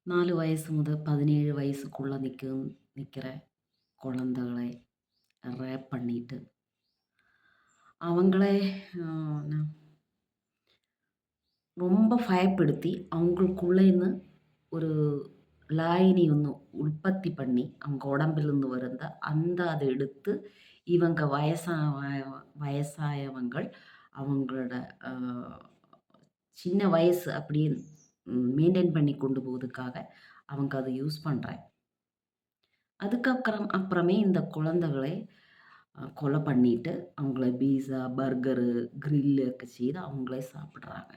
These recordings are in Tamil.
4 வயசு முதல் 17 வயசுக்குள்ள நிக்கிற குழந்தைகளை ரேப் பண்ணிட்டு, அவங்களே அ ந ரொம்ப பயப்படுத்தி, அவங்களுக்குள்ளேருந்து ஒரு லாயனி ஒண்ணு உற்பத்தி பண்ணி, அவங்க உடம்பிலிருந்து வருந்த அத எடுத்து இவங்க வயசாயவங்கள் அவங்களோட அ சின்ன வயசு அப்படியே மெயின்டெயின் பண்ணி கொண்டு போவதுக்காக அவங்க அத யூஸ் பண்றாங்க. அப்புறமே இந்த குழந்தைகளை கொலை பண்ணிட்டு, அவங்கள பீஸா, பர்கரு, கிரில்லு செய்து அவங்களே சாப்பிடுறாங்க.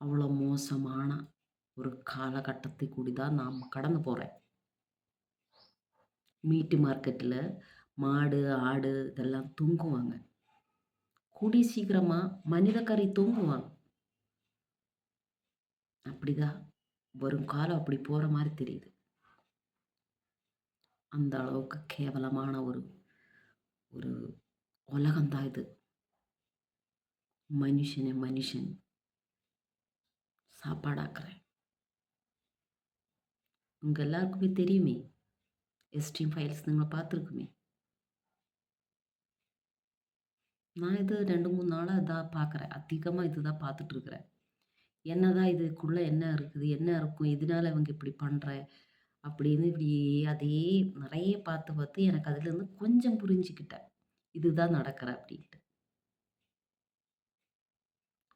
அவ்வளோ மோசமான ஒரு காலகட்டத்தை கூடி தான் நாம் கடந்து போறேன். மீட்டு மார்க்கெட்ல மாடு, ஆடு இதெல்லாம் தூங்குவாங்க. கூடிய சீக்கிரமா மனித கறி தூங்குவாங்க. அப்படிதான் வருங்காலம் அப்படி போற மாரி தெரியுது. அந்த அளவுக்கு கேவலமான ஒரு ஒரு உலகம் தான் இது. மனுஷன் சாப்பாடாக்குறேன். உங்க எல்லாருக்குமே தெரியுமே! எஸ்ட்ரீம் ஃபைல்ஸ் நீங்க பார்த்துருக்குமே! நான் இது 2, 3 நாளா இதான் பார்க்குறேன். அதிகமா இதுதான் பார்த்துட்டுருக்கிறேன். என்னதான் இதுக்குள்ள என்ன இருக்குது? என்ன இருக்கும்? எதனால இவங்க இப்படி அப்படின்னு இப்படி அதே நெறைய பார்த்து எனக்கு அதுலேருந்து கொஞ்சம் புரிஞ்சுக்கிட்டேன். இதுதான் நடக்குற அப்படின்ட்டு.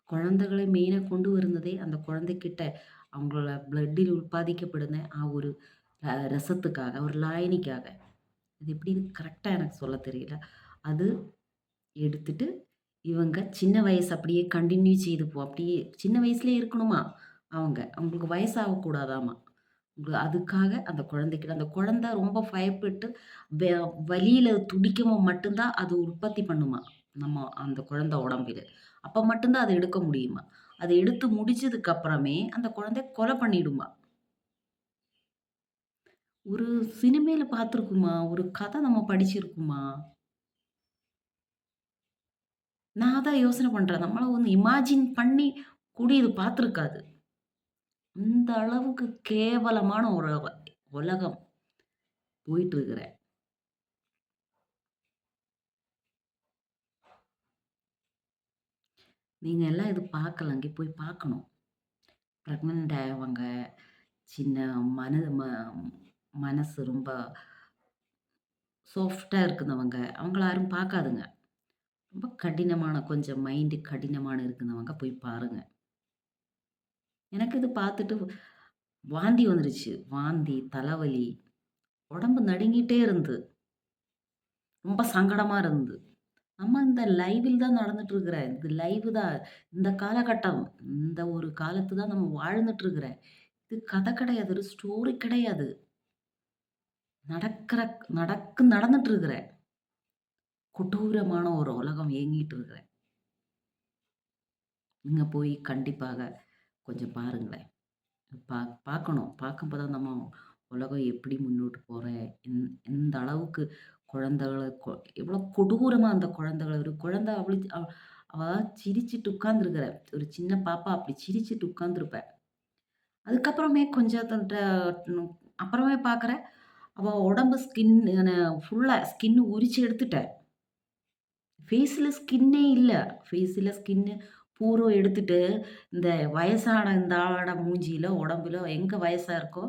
குழந்தைகளை மெயினா கொண்டு வருனதே அந்த குழந்தைகிட்ட அவங்களோட பிளட்டில் உட்பாதிக்கப்படுன ஒரு ரசத்துக்காக, ஒரு லாயனிக்காக. அது எப்படின்னு கரெக்ட்டா எனக்கு சொல்ல தெரியல. அது எடுத்துட்டு இவங்க சின்ன வயசு அப்படியே கன்டின்யூ செய்து அப்படியே சின்ன வயசுலயே இருக்கணுமா அவங்க. அவங்களுக்கு வயசாகக்கூடாதாமா. அதுக்காக அந்த குழந்தைக்கு அந்த குழந்தை ரொம்ப பயப்பட்டு வெ வலியில துடிக்கவும் மட்டும் தான் அது உற்பத்தி பண்ணுமா. நம்ம அந்த குழந்தை உடம்பில. அப்ப மட்டும் தான் அத எடுக்க முடியுமா. அத எடுத்து முடிச்சதுக்கு அப்புறமே அந்த குழந்தை கொலை பண்ணிடுமா. ஒரு சினிமையில பார்த்துருக்குமா, ஒரு கதை நம்ம படிச்சிருக்குமா. நான் அதான் யோசனை பண்றேன். நம்மளால வந்து இமேஜின் பண்ணி கூட இது பார்த்துருக்காது. அந்த அளவுக்கு கேவலமான ஒரு உலகம் போயிட்டு இருக்கிற. நீங்க எல்லாம் இது பார்க்கலங்க. போய் பார்க்கணும். பிரெக்னன்ட் ஆயவங்க, சின்ன மன ம மனசு ரொம்ப சாஃப்ட்டா இருக்குனவங்க, அவங்கள யாரும் பார்க்காதுங்க. ரொம்ப கடினமான கொஞ்சம் மைண்ட் கடினமான இருக்குனவங்க போய் பாருங்க. எனக்கு இது பார்த்துட்டு வாந்தி வந்துருச்சு. வாந்தி, தலைவலி, உடம்பு நடுங்கிட்டே இருந்து. ரொம்ப சங்கடமா இருந்து. நம்ம இந்த லைவில் தான் நடந்துட்டு இருக்கிற. இது லைவ் தான். இந்த காலகட்டம். இந்த ஒரு காலத்து தான் நம்ம வாழ்ந்துட்டு இருக்கிற. இது கதை கிடையாது. ஒரு ஸ்டோரி கிடையாது. நடக்கிற நடந்துட்டு இருக்கிற. கொடூரமான ஒரு உலகம் இயங்கிட்டு இருக்கிற. நீங்க போய் கண்டிப்பாக கொஞ்சம் பாருங்களேன். பா பார்க்கணும். பார்க்கும்போது தான் நம்ம உலகம் எப்படி முன்னோட்டு போற, எந்த அளவுக்கு குழந்தைகள எவ்வளோ கொடூரமா அந்த குழந்தைகள ஒரு குழந்தை அவ சிரிச்சுட்டு உட்கார்ந்துருக்கிற. ஒரு சின்ன பாப்பா அப்படி சிரிச்சுட்டு உட்கார்ந்துருப்ப. அதுக்கப்புறமே கொஞ்சம் அப்புறமே பார்க்குறேன், அவ உடம்பு ஃபுல்லா ஸ்கின் உரிச்சு எடுத்துட்ட. ஃபேஸ்ல ஸ்கின்னே இல்ல. ஃபேஸ்ல ஸ்கின்னு பூரா எடுத்துட்டு, இந்த வயசான இந்த ஆளோட மூஞ்சியில, உடம்புல எங்க வயசா இருக்கோ,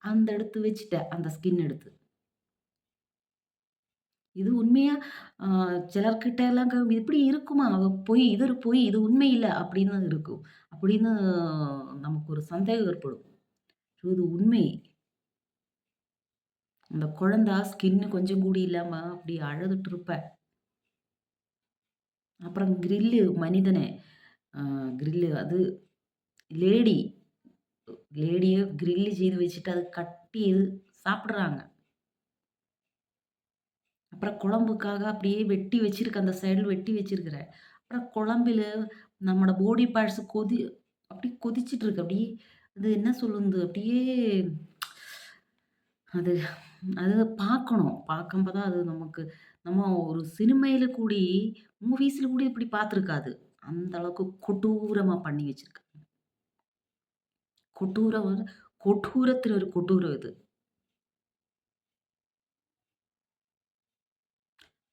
அந்த எடுத்து வச்சுட்ட. அந்த ஸ்கின் எடுத்து. இது உண்மையா அ சிலர்கிட்ட எல்லாம் இப்படி இருக்குமா? அவ பொய். இது ஒரு பொய். இது உண்மை இல்ல அப்படின்னு இருக்கும். அப்படின்னு நமக்கு ஒரு சந்தேகம் ஏற்படும். இது உண்மை. அந்த குழந்தை ஸ்கின் கொஞ்சம் கூட இல்லாம அப்படி அழுதுட்டு இருப்ப. அப்புறம் மனிதனே கிரில்லு அது லேடி லேடிய கிரில் செய்து வச்சுட்டு அத கட்டி சாப்பிடுறாங்க. அப்புறம் குழம்புக்காக அப்படியே வெட்டி வச்சிருக்க அந்த சைடுல வெட்டி வச்சிருக்கிறேன். அப்புறம் குழம்பில நம்மோட பாடி பார்ட்ஸ் அப்படியே கொதிச்சிட்டு இருக்கு. அப்படியே அது என்ன சொல்லுது அப்படியே அது அது பார்க்கணும். பார்க்கும்போது தான் அது நமக்கு நம்ம ஒரு சினிமையில கூடி மூவிஸ்ல கூட இப்படி பார்த்துருக்காது. அந்த அளவுக்கு கொடூரமா பண்ணி வச்சிருக்காங்க. கொடூரம் வந்து கொடூரத்தில ஒரு கொடூரம் இது.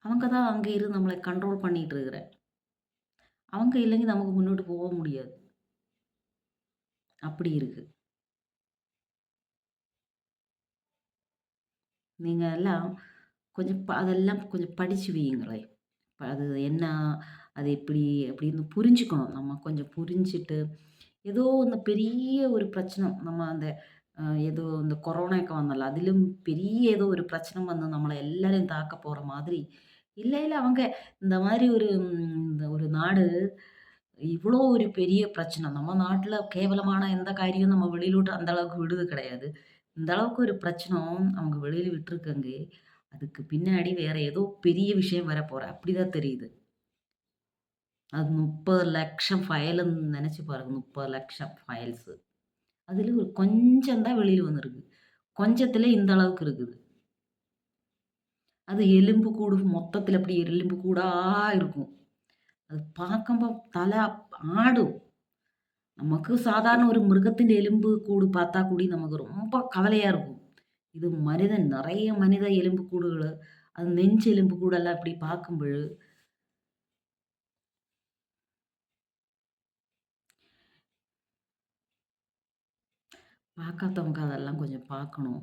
அவங்க தான் அங்க இருந்து நம்மள கண்ட்ரோல் பண்ணிட்டு இருக்கிற. அவங்க இல்லைங்க நமக்கு முன்னோட்டு போக முடியாது. அப்படி இருக்கு. நீங்க எல்லாம் கொஞ்சம் அதெல்லாம் கொஞ்சம் படிச்சு வையுங்களேன். அது என்ன? அது எப்படி? அப்படின்னு புரிஞ்சுக்கணும். நம்ம கொஞ்சம் புரிஞ்சுட்டு, ஏதோ இந்த பெரிய ஒரு பிரச்சனை நம்ம அந்த ஏதோ இந்த கொரோனாக்கு வந்தல்ல, அதிலும் பெரிய ஏதோ ஒரு பிரச்சனை வந்து நம்மள எல்லாரையும் தாக்க போற மாதிரி, இல்ல, இல்ல அவங்க இந்த மாரி ஒரு இந்த ஒரு நாடு இவ்வளோ ஒரு பெரிய பிரச்சனை. நம்ம நாட்ல கேவலமான எந்த காரியம் நம்ம வெளியில விட்டு அந்த அளவுக்கு விடுது கிடையாது. இந்த அளவுக்கு ஒரு பிரச்சனை அவங்க வெளியில விட்டுருக்காங்க. அதுக்கு பின்னாடி வேற ஏதோ பெரிய விஷயம் வரப்போற அப்படிதான் தெரியுது. அது 30,00,000 ஃபைலுன்னு நெனச்சு பாருங்க. 30,00,000 ஃபைல்ஸு. அதுல ஒரு கொஞ்சம் தான் வெளியில வந்திருக்கு. கொஞ்சத்திலே இந்த அளவுக்கு இருக்குது. அது எலும்பு கூடு மொத்தத்தில அப்படி எலும்பு கூடா இருக்கும். அது பார்க்கும்போது தல ஆடும். நமக்கு சாதாரண ஒரு மிருகத்தின் எலும்பு கூடு பார்த்தா கூடி நமக்கு ரொம்ப கவலையா இருக்கும். இது மனிதன் நெறைய மனித எலும்பு கூடுகள, அது நெஞ்சு எலும்பு கூடெல்லாம் இப்படி பார்க்கும்பொழுது, பார்க்காதவங்க அதெல்லாம் கொஞ்சம் பார்க்கணும்.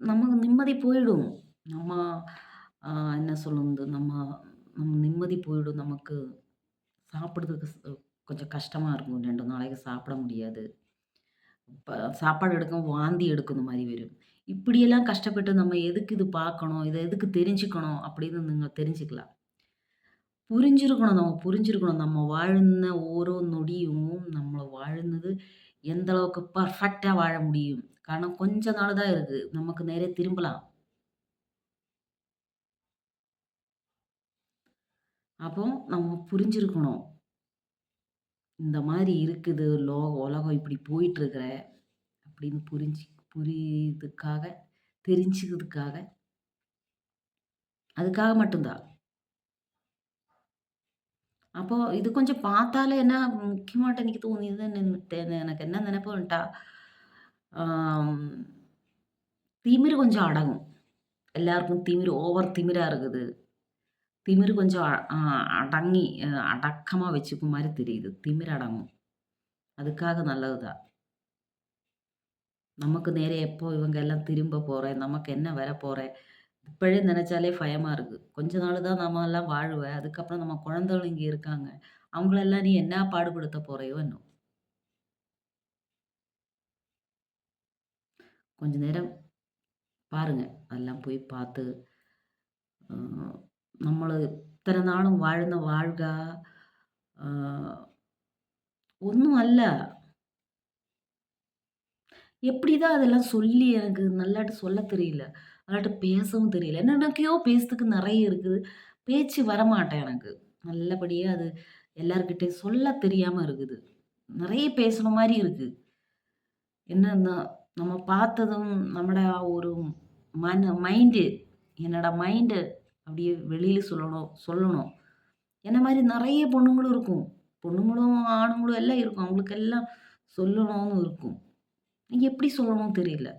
நமக்கு நிம்மதி போயிடும். நம்ம அ என்ன சொல்லுறது, நம்ம நம்ம நிம்மதி போயிடும். நமக்கு சாப்பிடுறதுக்கு கொஞ்சம் கஷ்டமா இருக்கும். 2 நாளைக்கு சாப்பிட முடியாது. சாப்பாடு எடுக்கவும் வாந்தி எடுக்கும் இந்த மாரி வரும். இப்படியெல்லாம் கஷ்டப்பட்டு நம்ம எதுக்கு இது பார்க்கணும்? இத எதுக்கு தெரிஞ்சுக்கணும்? அப்படின்னு நீங்க தெரிஞ்சுக்கலாம். புரிஞ்சிருக்கணும். நம்ம புரிஞ்சிருக்கணும். நம்ம வாழ்ந்த ஓரோ நொடியும் நம்ம வாழ்ந்தது எந்த அளவுக்கு பெர்ஃபெக்ட்டா வாழ முடியும். காரணம் கொஞ்ச நாள் தான் இருக்கு. நமக்கு நேரே திரும்பலாம். அப்போ நம்ம புரிஞ்சிருக்கணும். இந்த மாரி இருக்குது. உலகம் இப்படி போயிட்டுருக்குற அப்படின்னு புரியுதுக்காக, தெரிஞ்சுக்கிறதுக்காக, அதுக்காக மட்டும் தான். அப்போ இது கொஞ்சம் பார்த்தாலே என்ன முக்கியமாட்ட எனக்கு தோணியது எனக்கு என்ன நெனப்பு வந்துட்டா, ஆம் திமிரு கொஞ்சம் அடங்கும். எல்லாருக்கும் திமிரு ஓவர் திமிரா இருக்குது. திமிரு கொஞ்சம் அடங்கி அடக்கமா வச்சுக்கும் மாரி தெரியுது. திமிரு அடங்கும். அதுக்காக நல்லது தான். நமக்கு நேரே எப்போ இவங்க எல்லாம் திரும்ப போறேன், நமக்கு என்ன வரப்போறேன், இப்பவே நெனச்சாலே பயமா இருக்கு. கொஞ்ச நாள் தான் நம்மலாம் வாழுவ. அதுக்கப்புறம் நம்ம குழந்தைகள் இங்க இருக்காங்க. அவங்களெல்லாம் நீ என்ன பாடுபடுத்த போறையோ என்னமோ! கொஞ்ச நேரம் பாருங்க. அதெல்லாம் போய் பார்த்து, அ நம்மள இத்தன நாளும் வாழ்ந்த வாழ்க்கா, அ ஒண்ணும் அல்ல. எப்படிதான் அதெல்லாம் சொல்லி எனக்கு நல்லாட்டு சொல்ல தெரியல. நல்லாட்டு பேசவும் தெரியல. என்னென்னத்தையோ பேசறதுக்கு நெறைய இருக்குது. பேச்சு வரமாட்டேன் எனக்கு. நல்லபடியா அது எல்லார்கிட்டயும் சொல்ல தெரியாம இருக்குது. நெறைய பேசணும் மாரி இருக்கு. என்னன்னா, நம்ம பார்த்ததும் நம்மட ஒரு மைண்டு என்னோட மைண்டு அப்படியே வெளியில சொல்லணும். என்ன மாரி நெறைய பொண்ணுங்களும் இருக்கும். பொண்ணுங்களும், ஆணுங்களும் எல்லாம் இருக்கும். அவங்களுக்கு எல்லாம் சொல்லணும்னு இருக்கும். எப்படி சொல்லணும்னு தெரியல.